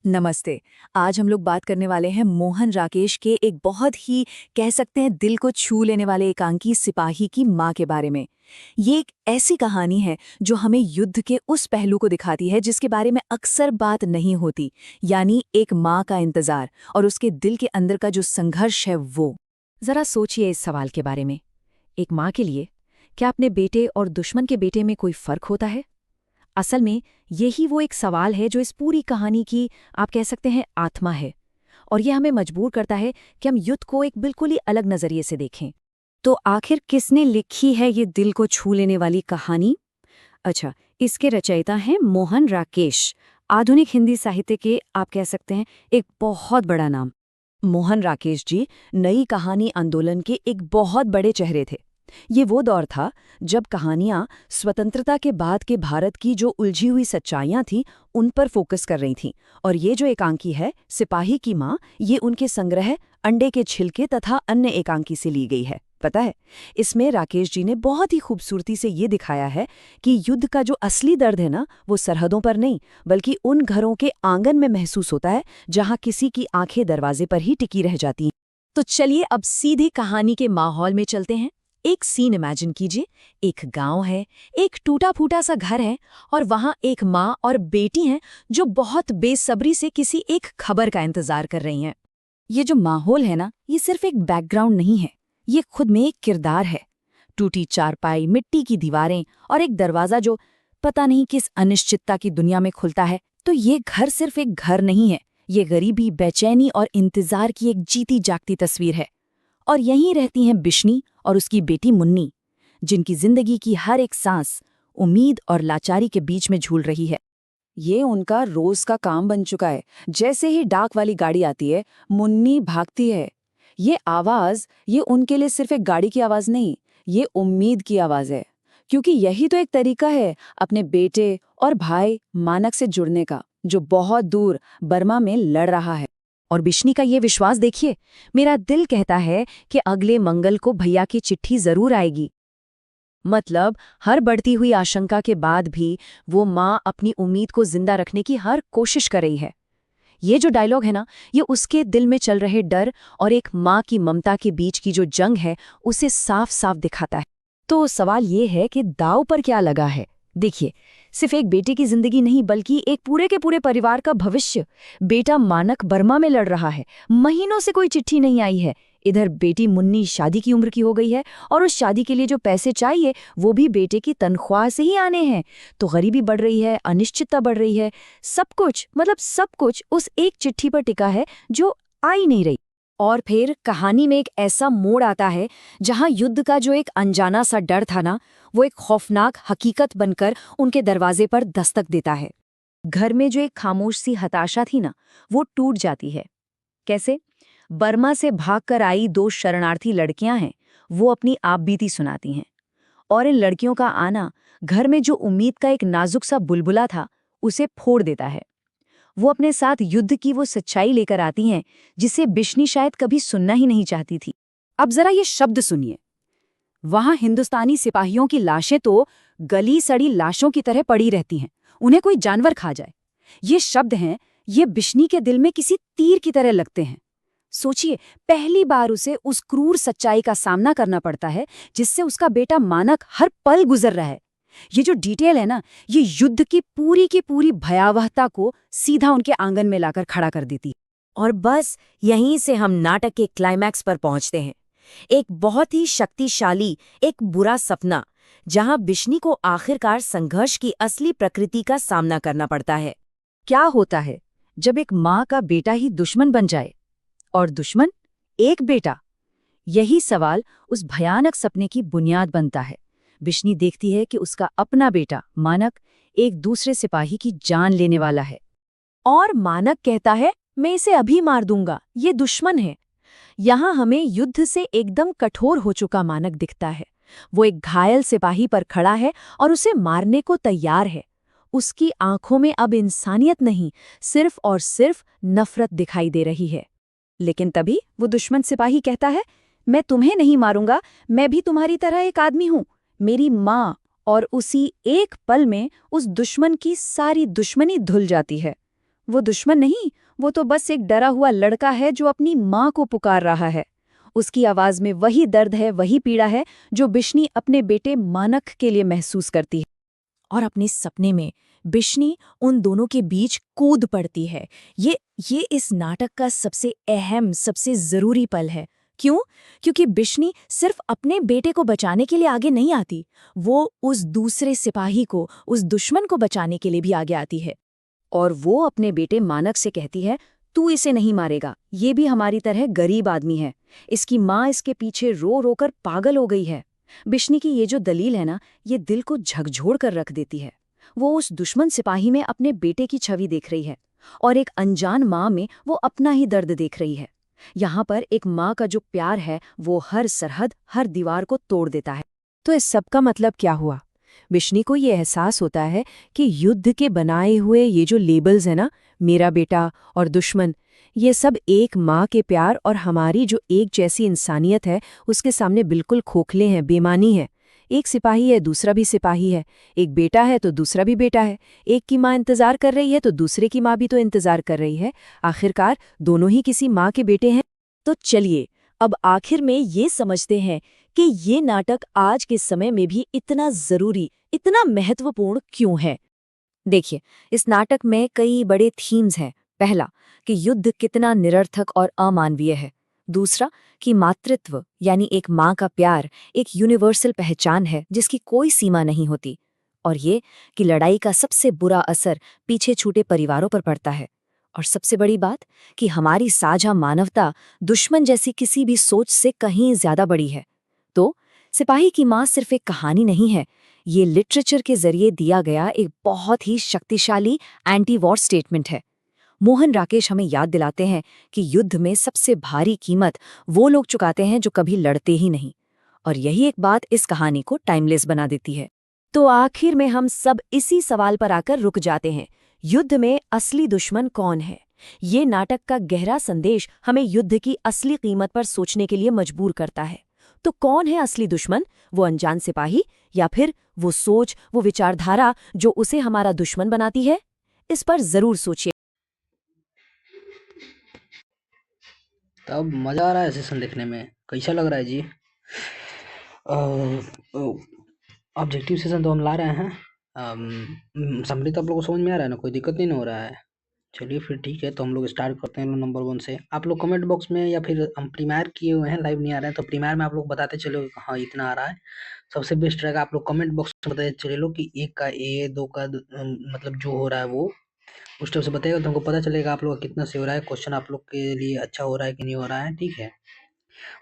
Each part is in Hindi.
नमस्ते। आज हम लोग बात करने वाले हैं मोहन राकेश के एक बहुत ही कह सकते हैं दिल को छू लेने वाले एकांकी सिपाही की माँ के बारे में। ये एक ऐसी कहानी है जो हमें युद्ध के उस पहलू को दिखाती है जिसके बारे में अक्सर बात नहीं होती, यानी एक माँ का इंतजार और उसके दिल के अंदर का जो संघर्ष है वो। जरा सोचिए इस सवाल के बारे में। एक माँ के लिए क्या अपने बेटे और दुश्मन के बेटे में कोई फर्क होता है? असल में यही वो एक सवाल है जो इस पूरी कहानी की आप कह सकते हैं आत्मा है, और यह हमें मजबूर करता है कि हम युद्ध को एक बिल्कुल ही अलग नजरिए से देखें। तो आखिर किसने लिखी है ये दिल को छू लेने वाली कहानी? अच्छा, इसके रचयिता हैं मोहन राकेश, आधुनिक हिंदी साहित्य के आप कह सकते हैं एक बहुत बड़ा नाम। मोहन राकेश जी नई कहानी आंदोलन के एक बहुत बड़े चेहरे थे। ये वो दौर था जब कहानियां स्वतंत्रता के बाद के भारत की जो उलझी हुई सच्चाइयां थीं उन पर फोकस कर रही थीं, और ये जो एकांकी है सिपाही की माँ, ये उनके संग्रह अंडे के छिलके तथा अन्य एकांकी से ली गई है। पता है, इसमें राकेश जी ने बहुत ही खूबसूरती से ये दिखाया है कि युद्ध का जो असली दर्द है ना, वो सरहदों पर नहीं बल्कि उन घरों के आंगन में महसूस होता है जहां किसी की आंखें दरवाजे पर ही टिकी रह जाती हैं। तो चलिए अब सीधे कहानी के माहौल में चलते हैं। एक सीन इमेजिन कीजिए। एक गांव है, एक टूटा फूटा सा घर है, और वहां एक माँ और बेटी हैं जो बहुत बेसब्री से किसी एक खबर का इंतजार कर रही हैं। ये जो माहौल है ना, ये सिर्फ एक बैकग्राउंड नहीं है, ये खुद में एक किरदार है। टूटी चारपाई, मिट्टी की दीवारें और एक दरवाजा जो पता नहीं किस अनिश्चितता की दुनिया में खुलता है। तो ये घर सिर्फ एक घर नहीं है, ये गरीबी, बेचैनी और इंतजार की एक जीती जागती तस्वीर है। और यहीं रहती हैं बिश्नी और उसकी बेटी मुन्नी, जिनकी जिंदगी की हर एक सांस उम्मीद और लाचारी के बीच में झूल रही है। ये उनका रोज का काम बन चुका है। जैसे ही डाक वाली गाड़ी आती है, मुन्नी भागती है। ये आवाज, ये उनके लिए सिर्फ एक गाड़ी की आवाज नहीं, ये उम्मीद की आवाज है, क्योंकि यही तो एक तरीका है अपने बेटे और भाई मानक से जुड़ने का, जो बहुत दूर बर्मा में लड़ रहा है। और बिश्नी का ये विश्वास देखिए, मेरा दिल कहता है कि अगले मंगल को भैया की चिट्ठी जरूर आएगी। मतलब हर बढ़ती हुई आशंका के बाद भी वो माँ अपनी उम्मीद को जिंदा रखने की हर कोशिश कर रही है। ये जो डायलॉग है ना, ये उसके दिल में चल रहे डर और एक माँ की ममता के बीच की जो जंग है उसे साफ साफ दिखाता है। तो सवाल ये है कि दांव पर क्या लगा है? देखिए, सिर्फ एक बेटे की जिंदगी नहीं बल्कि एक पूरे के पूरे परिवार का भविष्य। बेटा मानक बर्मा में लड़ रहा है, महीनों से कोई चिट्ठी नहीं आई है। इधर बेटी मुन्नी शादी की उम्र की हो गई है, और उस शादी के लिए जो पैसे चाहिए वो भी बेटे की तनख्वाह से ही आने हैं। तो गरीबी बढ़ रही है, अनिश्चितता बढ़ रही है, सब कुछ मतलब सब कुछ उस एक चिट्ठी पर टिका है जो आ ही नहीं रही। और फिर कहानी में एक ऐसा मोड़ आता है जहां युद्ध का जो एक अनजाना सा डर था ना, वो एक खौफनाक हकीकत बनकर उनके दरवाजे पर दस्तक देता है। घर में जो एक खामोश सी हताशा थी ना, वो टूट जाती है। कैसे? बर्मा से भागकर आई दो शरणार्थी लड़कियां हैं, वो अपनी आपबीती सुनाती हैं। और इन लड़कियों का आना घर में जो उम्मीद का एक नाजुक सा बुलबुला था उसे फोड़ देता है। वो अपने साथ युद्ध की वो सच्चाई लेकर आती हैं जिसे बिश्नी शायद कभी सुनना ही नहीं चाहती थी। अब जरा ये शब्द सुनिए। वहां हिंदुस्तानी सिपाहियों की लाशें तो गली सड़ी लाशों की तरह पड़ी रहती हैं, उन्हें कोई जानवर खा जाए। ये शब्द हैं, ये बिश्नी के दिल में किसी तीर की तरह लगते हैं। सोचिए, पहली बार उसे उस क्रूर सच्चाई का सामना करना पड़ता है जिससे उसका बेटा मानक हर पल गुजर रहा है। ये जो डिटेल है ना, ये युद्ध की पूरी भयावहता को सीधा उनके आंगन में लाकर खड़ा कर देती। और बस यहीं से हम नाटक के क्लाइमैक्स पर पहुंचते हैं। एक बहुत ही शक्तिशाली, एक बुरा सपना, जहां बिश्नी को आखिरकार संघर्ष की असली प्रकृति का सामना करना पड़ता है। क्या होता है जब एक माँ का बेटा ही दुश्मन बन जाए, और दुश्मन एक बेटा? यही सवाल उस भयानक सपने की बुनियाद बनता है। बिश्नी देखती है कि उसका अपना बेटा मानक एक दूसरे सिपाही की जान लेने वाला है, और मानक कहता है, मैं इसे अभी मार दूंगा, ये दुश्मन है। यहाँ हमें युद्ध से एकदम कठोर हो चुका मानक दिखता है। वो एक घायल सिपाही पर खड़ा है और उसे मारने को तैयार है। उसकी आंखों में अब इंसानियत नहीं, सिर्फ और सिर्फ नफरत दिखाई दे रही है। लेकिन तभी वो दुश्मन सिपाही कहता है, मैं तुम्हें नहीं मारूंगा, मैं भी तुम्हारी तरह एक आदमी हूं, मेरी माँ। और उसी एक पल में उस दुश्मन की सारी दुश्मनी धुल जाती है। वो दुश्मन नहीं, वो तो बस एक डरा हुआ लड़का है जो अपनी माँ को पुकार रहा है। उसकी आवाज में वही दर्द है, वही पीड़ा है जो बिश्नी अपने बेटे मानक के लिए महसूस करती है। और अपने सपने में बिश्नी उन दोनों के बीच कूद पड़ती है। ये इस नाटक का सबसे अहम, सबसे जरूरी पल है। क्यों? क्योंकि बिश्नी सिर्फ अपने बेटे को बचाने के लिए आगे नहीं आती, वो उस दूसरे सिपाही को, उस दुश्मन को बचाने के लिए भी आगे आती है। और वो अपने बेटे मानक से कहती है, तू इसे नहीं मारेगा, ये भी हमारी तरह गरीब आदमी है। इसकी माँ इसके पीछे रो रो कर पागल हो गई है। बिश्नी की ये जो दलील है ना, ये दिल को झकझोर कर रख देती है। वो उस दुश्मन सिपाही में अपने बेटे की छवि देख रही है और एक अनजान माँ में वो अपना ही दर्द देख रही है। यहाँ पर एक माँ का जो प्यार है वो हर सरहद, हर दीवार को तोड़ देता है। तो इस सब का मतलब क्या हुआ? बिश्नी को ये एहसास होता है कि युद्ध के बनाए हुए ये जो लेबल्स हैं ना, मेरा बेटा और दुश्मन, ये सब एक माँ के प्यार और हमारी जो एक जैसी इंसानियत है उसके सामने बिल्कुल खोखले हैं, बेमानी है। एक सिपाही है, दूसरा भी सिपाही है। एक बेटा है तो दूसरा भी बेटा है। एक की माँ इंतजार कर रही है तो दूसरे की माँ भी तो इंतजार कर रही है। आखिरकार दोनों ही किसी माँ के बेटे हैं। तो चलिए अब आखिर में ये समझते हैं कि ये नाटक आज के समय में भी इतना जरूरी, इतना महत्वपूर्ण क्यों है। देखिए, इस नाटक में कई बड़े थीम्स हैं। पहला, कि युद्ध कितना निरर्थक और अमानवीय है। दूसरा, कि मातृत्व यानी एक माँ का प्यार एक यूनिवर्सल पहचान है जिसकी कोई सीमा नहीं होती। और ये कि लड़ाई का सबसे बुरा असर पीछे छूटे परिवारों पर पड़ता है। और सबसे बड़ी बात कि हमारी साझा मानवता दुश्मन जैसी किसी भी सोच से कहीं ज्यादा बड़ी है। तो सिपाही की माँ सिर्फ एक कहानी नहीं है, ये लिटरेचर के जरिए दिया गया एक बहुत ही शक्तिशाली एंटी वॉर स्टेटमेंट है। मोहन राकेश हमें याद दिलाते हैं कि युद्ध में सबसे भारी कीमत वो लोग चुकाते हैं जो कभी लड़ते ही नहीं। और यही एक बात इस कहानी को टाइमलेस बना देती है। तो आखिर में हम सब इसी सवाल पर आकर रुक जाते हैं, युद्ध में असली दुश्मन कौन है? ये नाटक का गहरा संदेश हमें युद्ध की असली कीमत पर सोचने के लिए मजबूर करता है। तो कौन है असली दुश्मन? वो अनजान सिपाही या फिर वो सोच, वो विचारधारा जो उसे हमारा दुश्मन बनाती है? इस पर जरूर सोचिए। तब मज़ा आ रहा है सेशन देखने में, कैसा लग रहा है जी? ऑब्जेक्टिव सेशन तो हम ला रहे हैं। समरी तो आप लोगों को समझ में आ रहा है ना, कोई दिक्कत नहीं ना हो रहा है? चलिए फिर ठीक है, तो हम लोग स्टार्ट करते हैं नंबर 1 से। आप लोग कमेंट बॉक्स में या फिर हम प्रीमियर किए हुए हैं, लाइव नहीं आ रहे हैं तो प्रीमियर में आप लोग बताते चलो कि हाँ इतना आ रहा है। सबसे बेस्ट रहेगा आप लोग कमेंट बॉक्स में बताते चले लो कि 1 का ए, 2 का मतलब जो हो रहा है वो उस टाइप से बताइएगा तो हमको पता चलेगा आप लोग का कितना सही हो रहा है, क्वेश्चन आप लोग के लिए अच्छा हो रहा है कि नहीं हो रहा है। ठीक है,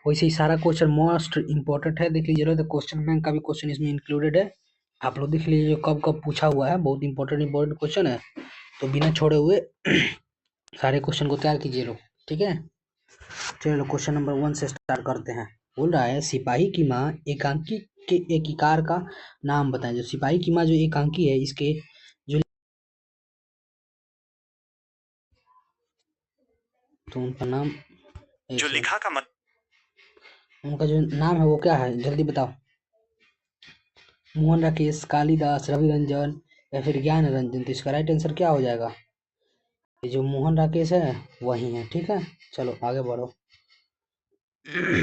वैसे ही सारा क्वेश्चन मोस्ट इंपॉर्टेंट है, देख लीजिए तो क्वेश्चन बैंक का भी क्वेश्चन इसमें इंक्लूडेड है। आप लोग देख लीजिए कब कब पूछा हुआ है, बहुत इंपॉर्टेंट क्वेश्चन है, तो बिना छोड़े हुए सारे क्वेश्चन को तैयार कीजिए लोग। ठीक है, चलो क्वेश्चन नंबर 1 से स्टार्ट करते हैं। बोल रहा है सिपाही की माँ एकांकी के एक इकार का नाम बताएं। जो सिपाही की माँ जो एकांकी है, इसके जो तो उनका नाम जो लिखा का मत उनका जो नाम है वो क्या है, जल्दी बताओ। मोहन राकेश, कालिदास, रवि रंजन या फिर ज्ञान रंजन? तो इसका राइट आंसर क्या हो जाएगा? ये जो मोहन राकेश है वही है। ठीक है, चलो आगे बढ़ो।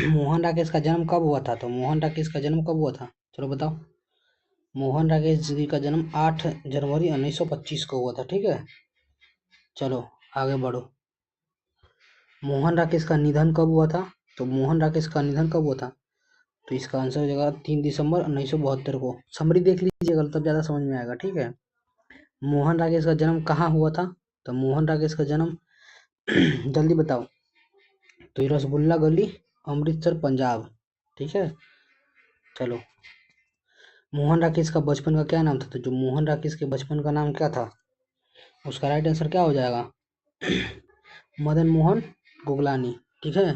मोहन राकेश का जन्म कब हुआ था? तो मोहन राकेश का जन्म कब हुआ था, चलो बताओ। मोहन राकेश जी का जन्म 8 जनवरी 1925 को हुआ था। ठीक है, चलो आगे बढ़ो। मोहन राकेश का निधन कब हुआ था? तो मोहन राकेश का निधन कब हुआ था? तो इसका आंसर हो जाएगा 3 दिसंबर 1972 को। समरी देख लीजिएगा तब ज़्यादा समझ में आएगा। ठीक है, मोहन राकेश का जन्म कहाँ हुआ था? तो मोहन राकेश का जन्म जल्दी बताओ। तो ये रसगुल्ला गली, अमृतसर, पंजाब। ठीक है, चलो। मोहन राकेश का बचपन का क्या नाम था? तो जो मोहन राकेश के बचपन का नाम क्या था, उसका राइट आंसर क्या हो जाएगा? मदन मोहन गुगलानी। ठीक है,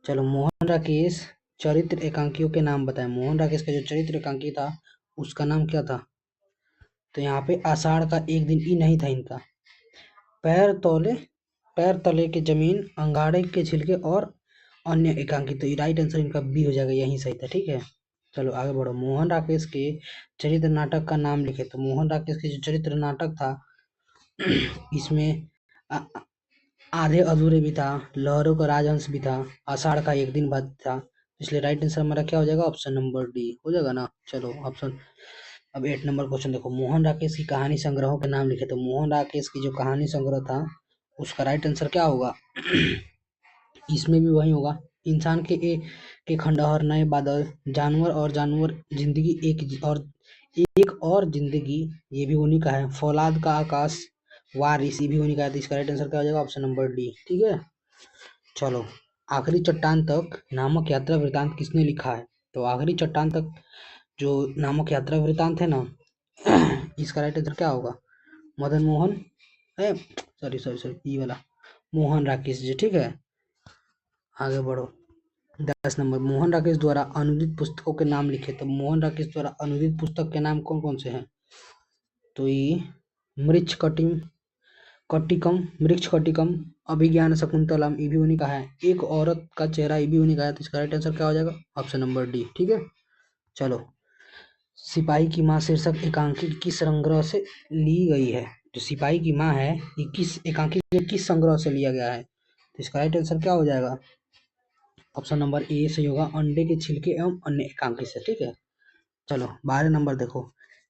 चलो। मोहन राकेश चरित्र एकांकियों के नाम बताएं। मोहन राकेश का जो चरित्र एकांकी था उसका नाम क्या था? तो यहाँ पे आषाढ़ का एक दिन ही नहीं था इनका। पैर तले के जमीन, अंगाड़े के छिलके और अन्य एकांकी। तो राइट आंसर इनका बी हो जाएगा, यही सही था। ठीक है, चलो आगे बढ़ो। मोहन राकेश के चरित्र नाटक का नाम लिखे। तो मोहन राकेश के जो चरित्र नाटक था इसमें आ- आधे अधूरे भी था, लहरों का राजहंस भी था, आषाढ़ का एक दिन बाद था। इसलिए राइट आंसर हमारा क्या हो जाएगा? ऑप्शन नंबर डी हो जाएगा ना। चलो ऑप्शन, अब 8 नंबर क्वेश्चन देखो, मोहन राकेश की कहानी संग्रहों के नाम लिखे। तो मोहन राकेश की जो कहानी संग्रह था उसका राइट आंसर क्या होगा? इसमें भी वही होगा, इंसान के खंडहर, नए बादल, जानवर जिंदगी, एक और जिंदगी, ये भी उन्हीं का है। फौलाद का आकाश, वारिस, ये भी उन्हीं का है। तो इसका राइट आंसर क्या हो जाएगा? Option number D. ठीक है, चलो, आखिरी चट्टान तक नामक यात्रा वृतांत किसने लिखा है? तो आखिरी चट्टान तक जो नामक यात्रा वृतांत है ना, इसका राइट आंसर क्या होगा? Madan Mohan, sorry sorry sorry, ये वाला मोहन राकेश जी। ठीक है, आगे बढ़ो। 10 नंबर, मोहन राकेश द्वारा अनुदित पुस्तकों के नाम लिखे। तो मोहन राकेश द्वारा अनुदित पुस्तक के नाम कौन कौन से हैं? तो ये मृक्ष कटिम कटिकम मृक्ष कटिकम, अभिज्ञान शकुंतलम, ये भी उन्हीं का है। एक औरत का चेहरा, ये भी उन्हीं का है। तो इसका राइट आंसर क्या हो जाएगा? Option number D. ठीक है, चलो, सिपाही की माँ शीर्षक एकांकी किस संग्रह से ली गई है? जो सिपाही की माँ है, ये किस एकांकी के किस संग्रह से लिया गया है? तो इसका राइट आंसर क्या हो जाएगा? ऑप्शन नंबर ए सही होगा, अंडे के छिलके एवं अन्य एकांकी से। ठीक है, चलो 12 नंबर देखो,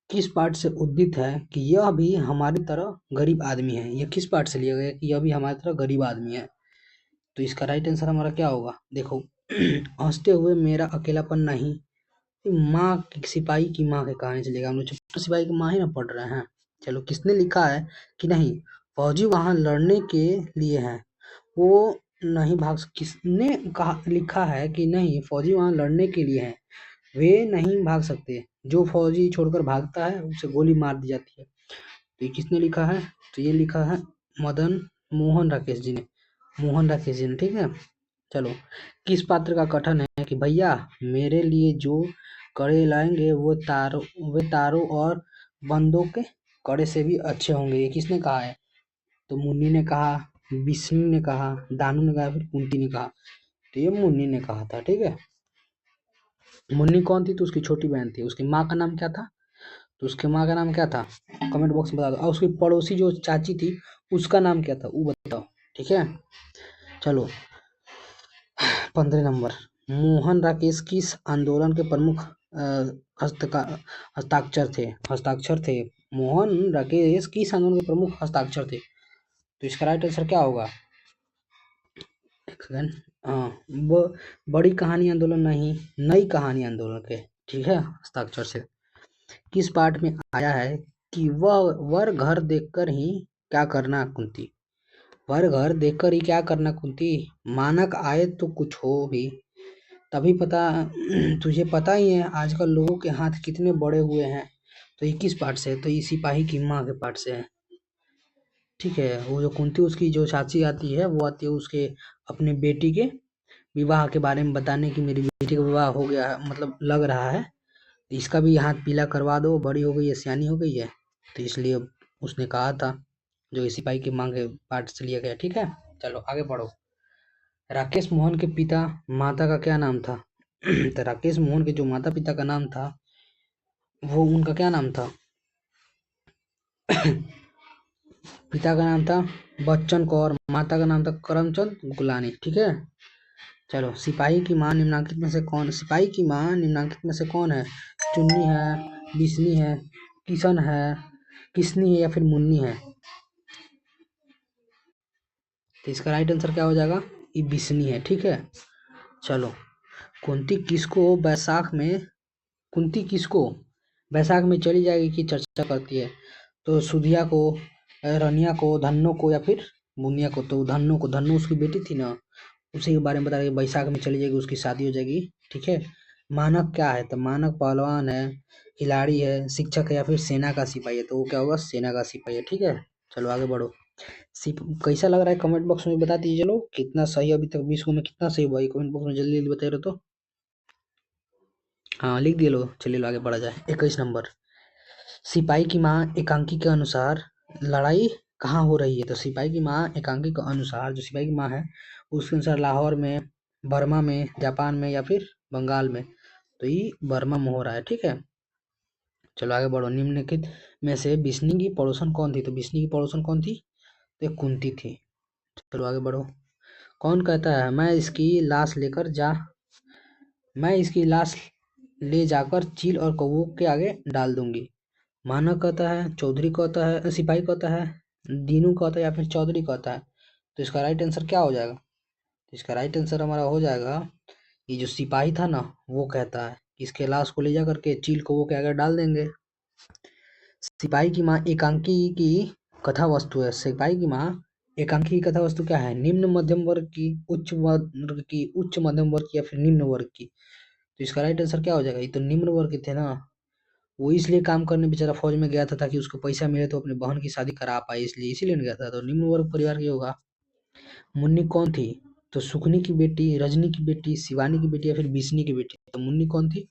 किस पाठ से उद्धृत है कि यह भी हमारी तरह गरीब आदमी है? यह किस पाठ से लिया गया है कि यह भी हमारी तरह गरीब आदमी है? तो इसका राइट आंसर हमारा क्या होगा? देखो, हंसते हुए मेरा अकेलापन नहीं, माँ की, सिपाही की माँ की कहानी चलेगा। हम लोग छोटे सिपाही की माँ ही ना पढ़ रहे हैं। चलो, किसने लिखा है कि नहीं फौजी वहां लड़ने के लिए हैं, वो नहीं किसने कहा, लिखा है कि नहीं फौजी वहां लड़ने के लिए हैं, वे नहीं भाग सकते, जो फौजी छोड़कर भागता है उसे गोली मार दी जाती है। तो ये किसने लिखा है? तो ये लिखा है मदन मोहन राकेश जी ने, मोहन राकेश जी ने। ठीक है, चलो, किस पात्र का कथन है कि भैया मेरे लिए जो कड़े लाएंगे वे तारों और बंदों के कड़े से भी अच्छे होंगे? ये किसने कहा है? तो मुन्नी ने कहा, विष्णु ने कहा, दानू ने कहा, फिर कुंती ने कहा। तो ये मुन्नी ने कहा था। ठीक है, मुन्नी कौन थी? तो उसकी छोटी बहन थी। उसकी माँ का नाम क्या था? तो उसकी माँ का नाम क्या था? कमेंट बॉक्स में बता दो। और उसकी पड़ोसी जो चाची थी उसका नाम क्या था वो बताओ। ठीक है, चलो 15 नंबर, मोहन राकेश किस आंदोलन के प्रमुख हस्ताक्षर थे? मोहन राकेश किस आंदोलन के प्रमुख हस्ताक्षर थे? तो इसका राइट आंसर क्या होगा? एक सेकंड, हाँ, बड़ी कहानी आंदोलन नहीं, नई कहानी आंदोलन के, ठीक है, हस्ताक्षर से। किस पाठ में आया है कि वह वर घर देखकर ही क्या करना कुंती? वर घर देखकर ही क्या करना कुंती? मानक आए तो कुछ हो भी, तभी पता। तुझे पता ही है आजकल लोगों के हाथ कितने बड़े हुए हैं। तो ये किस पाठ से है? तो ये सिपाही की माँ के पाठ से है। ठीक है, वो जो कुंती उसकी जो चाची आती है वो आती है उसके अपने बेटी के विवाह के बारे में बताने की, मेरी बेटी का विवाह हो गया है, मतलब लग रहा है, इसका भी हाथ पीला करवा दो, बड़ी हो गई है, सियानी हो गई है। तो इसलिए उसने कहा था, जो इसी सिपाही की मांग के पाठ से लिया गया। ठीक है, चलो आगे बढ़ो। राकेश मोहन के पिता माता का क्या नाम था? तो राकेश मोहन के जो माता पिता का नाम था वो उनका क्या नाम था? पिता का नाम था बच्चन कौर, माता का नाम था करमचंद गुलानी। ठीक है, चलो, सिपाही की माँ निम्नलिखित में से कौन? सिपाही की माँ निम्नलिखित में से कौन है? चुन्नी है, बिस्नी है, किशन है, किसनी है या फिर मुन्नी है? तो इसका राइट आंसर क्या हो जाएगा? ये बिस्नी है। ठीक है, चलो, कुंती किसको बैसाख में कुंती किसको बैसाख में चली जाएगी की चर्चा करती है? तो सुधिया को, रनिया को, धन्नो को या फिर मुनिया को? तो धन्नो को, धन्नो उसकी बेटी थी ना, उसी के बारे में बता रही है, बैसाख में चली जाएगी, उसकी शादी हो जाएगी। ठीक है, मानक क्या है? तो मानक पहलवान है, खिलाड़ी है, शिक्षक है या फिर सेना का सिपाही है? तो वो क्या होगा? सेना का सिपाही है। ठीक है, चलो आगे बढ़ो। कैसा लग रहा है कमेंट बॉक्स में बता दीजिए। चलो, कितना सही अभी तक 20 में कितना सही हुआ कमेंट बॉक्स में जल्दी जल्दी बताइए रहो तो। हाँ, लिख दिए लो। चलिए लो आगे बढ़ा जाए। 21 नंबर, सिपाही की माँ एकांकी के अनुसार लड़ाई कहाँ हो रही है? तो सिपाही की माँ एकांकी के अनुसार, जो सिपाही की माँ है उसके अनुसार लाहौर में, बर्मा में, जापान में या फिर बंगाल में? तो ये बर्मा में हो रहा है। ठीक है, चलो आगे बढ़ो। निम्नलिखित में से बिस्नी की पड़ोसन कौन थी? तो बिस्नी की पड़ोसन कौन थी? तो ये कुंती थी। चलो आगे बढ़ो। कौन कहता है मैं इसकी लाश ले जाकर चील और कौवों के आगे डाल दूंगी? मानव कहता है, चौधरी कहता है, सिपाही कहता है, दीनू कहता है, या फिर चौधरी कहता है? तो इसका राइट आंसर क्या हो जाएगा? इसका राइट आंसर हमारा हो जाएगा, ये जो सिपाही था ना, वो कहता है कि इसके लाश को ले जा करके चील कौवों के आगे डाल देंगे। सिपाही की माँ एकांकी की कथा वस्तु है। सिपाही की माँ एकांकी की कथा वस्तु क्या है? निम्न मध्यम वर्ग की, उच्च वर्ग की, उच्च मध्यम वर्ग की, या फिर निम्न वर्ग की? तो इसका राइट आंसर क्या हो जाएगा? ये तो निम्न वर्ग के थे ना। वो इसलिए काम करने बेचारा फौज में गया था ताकि उसको पैसा मिले तो अपनी बहन की शादी करा पाए, इसलिए इसीलिए नहीं गया था। तो निम्न वर्ग परिवार की होगा। मुन्नी कौन थी? तो सुकनी की बेटी, रजनी की बेटी, शिवानी की बेटी, या फिर बिस्नी की बेटी? तो मुन्नी कौन थी?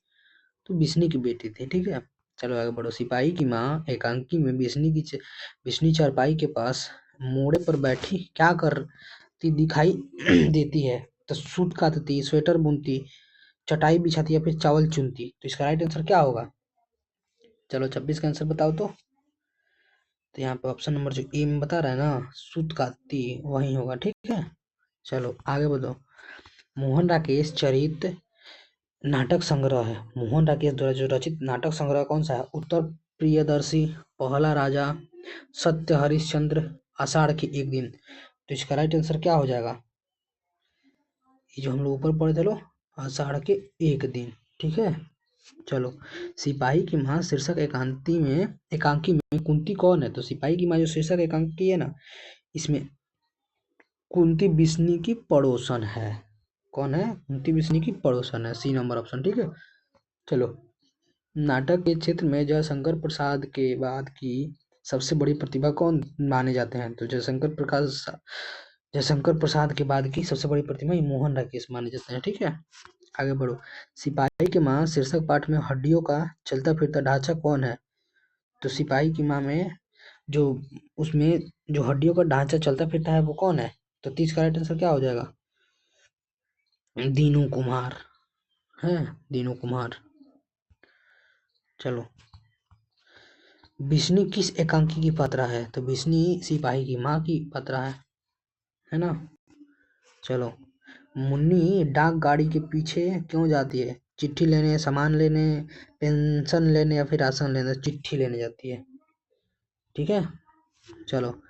तो बिस्नी की बेटी थी। ठीक है, चलो आगे बढ़ो। सिपाही की माँ एकांकी में बिस्नी चारपाई के पास मोड़े पर बैठी क्या करती दिखाई देती है? तो सूत काटती, स्वेटर बुनती, चटाई बिछाती, या फिर चावल चुनती? तो इसका राइट आंसर क्या होगा? चलो 26 का आंसर बताओ तो यहाँ पे ऑप्शन नंबर जो ए में बता रहा है ना, सूत काटती, वही होगा। ठीक है, चलो आगे बढ़ो। मोहन राकेश चरित नाटक संग्रह है। मोहन राकेश द्वारा जो रचित नाटक संग्रह कौन सा है? उत्तर प्रियदर्शी, पहला राजा, सत्य हरिश्चंद्र, आषाढ़ के एक दिन? तो इसका राइट आंसर क्या हो जाएगा? ये जो हम लोग ऊपर पढ़े थे लो, आषाढ़ के एक दिन। ठीक है, चलो। सिपाही की माँ शीर्षक एकांकी में कुंती कौन है? तो सिपाही की माँ जो शीर्षक एकांकी है ना, इसमें कुंती बिस्नी की पड़ोसन है। कौन है? कुंती बिस्नी की पड़ोसन है। C number option. ठीक है, चलो। नाटक के क्षेत्र में जयशंकर प्रसाद के बाद की सबसे बड़ी प्रतिभा कौन माने जाते हैं? तो जयशंकर प्रसाद के बाद की सबसे बड़ी प्रतिभा मोहन राकेश माने जाते हैं। ठीक है, आगे बढ़ो। सिपाही की माँ शीर्षक पाठ में हड्डियों का चलता फिरता ढांचा कौन है? तो सिपाही की माँ में जो उसमें जो हड्डियों का ढांचा चलता फिरता है वो कौन है? तो 30 का राइट आंसर क्या हो जाएगा? दीनू कुमार है, दीनू कुमार। चलो, बिस्नी किस एकांकी की पात्रा है? तो बिस्नी सिपाही की माँ की पात्रा है ना। चलो, मुन्नी डाक गाड़ी के पीछे क्यों जाती है? चिट्ठी लेने, सामान लेने, पेंशन लेने, या फिर राशन लेने? चिट्ठी लेने जाती है। ठीक है, चलो।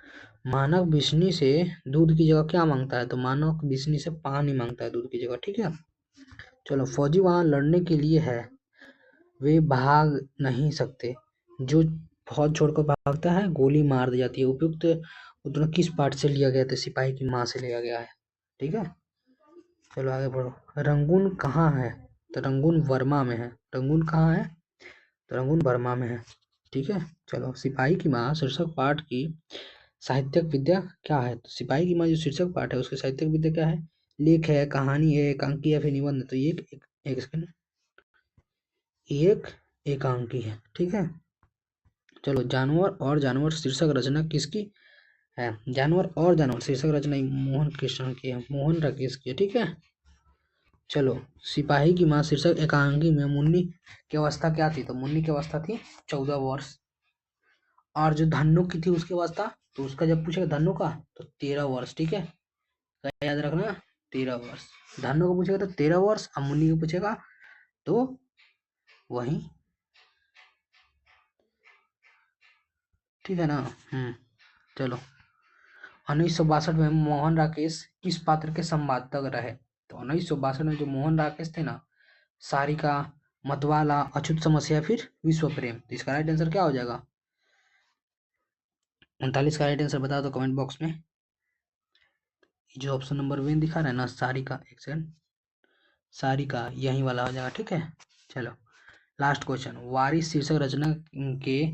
मानव बिस्नी से दूध की जगह क्या मांगता है? तो मानव बिस्नी से पानी मांगता है दूध की जगह। ठीक है, चलो। फौजी वहां लड़ने के लिए है, वे भाग नहीं सकते, जो फौज छोड़कर भागता है गोली मार दी जाती है। उपयुक्त उतना किस पाठ से लिया गया? तो सिपाही की माँ से लिया गया है। ठीक है, चलो आगे बढ़ो। रंगून कहाँ है? तो रंगून वर्मा में है। रंगून कहाँ है? तो रंगून वर्मा में है। ठीक है, चलो। सिपाही की माँ शीर्षक पाठ की साहित्यिक विद्या क्या है? तो सिपाही की माँ जो शीर्षक पाठ है उसकी साहित्यिक विद्या क्या है? लेख है, कहानी है, एकांकी, या फिर निबंध? तो ये एक सेकंड, एक एकांकी है। ठीक है, चलो। जानवर और जानवर शीर्षक रचना किसकी है? जानवर और जानवर शीर्षक रचना मोहन कृष्ण की है, मोहन राकेश की है। ठीक है, चलो। सिपाही की माँ शीर्षक एकांकी में मुन्नी की अवस्था क्या थी? तो मुन्नी की अवस्था थी 14 वर्ष। और जो धन्नो की थी उसकी अवस्था, तो उसका जब पूछेगा धन्नो का तो 13 वर्ष। ठीक है, क्या याद रखना? 13 वर्ष। धन्नो को पूछेगा तो 13 वर्ष, और मुन्नी को पूछेगा तो वही। ठीक है ना। चलो। 1962 में मोहन राकेश किस पात्र के संवादक रहे? तो 1962 में जो मोहन राकेश थे ना, सारिका, मतवाला, अछूत समस्या, फिर विश्व प्रेम? तो इसका राइट आंसर क्या हो जाएगा? 39 का राइट आंसर बता दो कमेंट बॉक्स में। जो ऑप्शन नंबर 1 दिखा रहा है ना, सारिका, एक सेकंड, सारिका यही वाला हो जाएगा। ठीक है, चलो। Last question. वारिस शीर्षक रचना के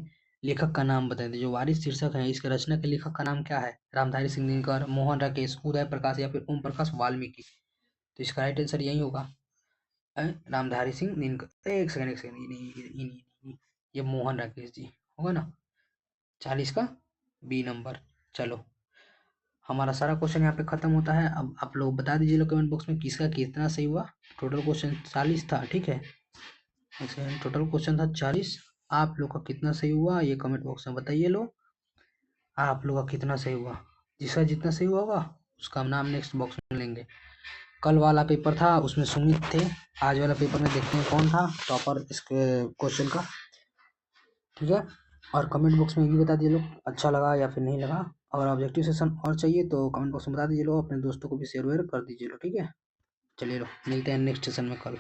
लेखक का नाम बताएं। जो वारिस शीर्षक है इसके रचना के लेखक का नाम क्या है? रामधारी सिंह दिनकर, मोहन राकेश, उदय प्रकाश, या फिर ओम प्रकाश वाल्मीकि? तो इसका राइट आंसर यही होगा, रामधारी सिंह दिनकर। एक सेकंड, ये नहीं, ये मोहन राकेश जी होगा ना। 40 का बी नंबर। चलो, हमारा सारा क्वेश्चन यहाँ पे खत्म होता है। अब आप लोग बता दीजिए कमेंट बॉक्स में किसका कितना सही हुआ। टोटल क्वेश्चन 40 था। ठीक है, टोटल क्वेश्चन था 40। आप लोग का कितना सही हुआ ये कमेंट बॉक्स में बताइए। लो, आप लोग का कितना सही हुआ। जिसका जितना सही हुआ होगा उसका हम नाम नेक्स्ट बॉक्स में लेंगे। कल वाला पेपर था उसमें सुमित थे, आज वाला पेपर में देखते हैं कौन था टॉपर इस क्वेश्चन का, ठीक है। और कमेंट बॉक्स में ये भी बता दीजिए लोग अच्छा लगा या फिर नहीं लगा। अगर ऑब्जेक्टिव सेशन और चाहिए तो कमेंट बॉक्स में बता दीजिए लोग, अपने दोस्तों को भी शेयर वेयर कर दीजिए लोग, ठीक है। चलिए लोग मिलते हैं नेक्स्ट सेशन में कल।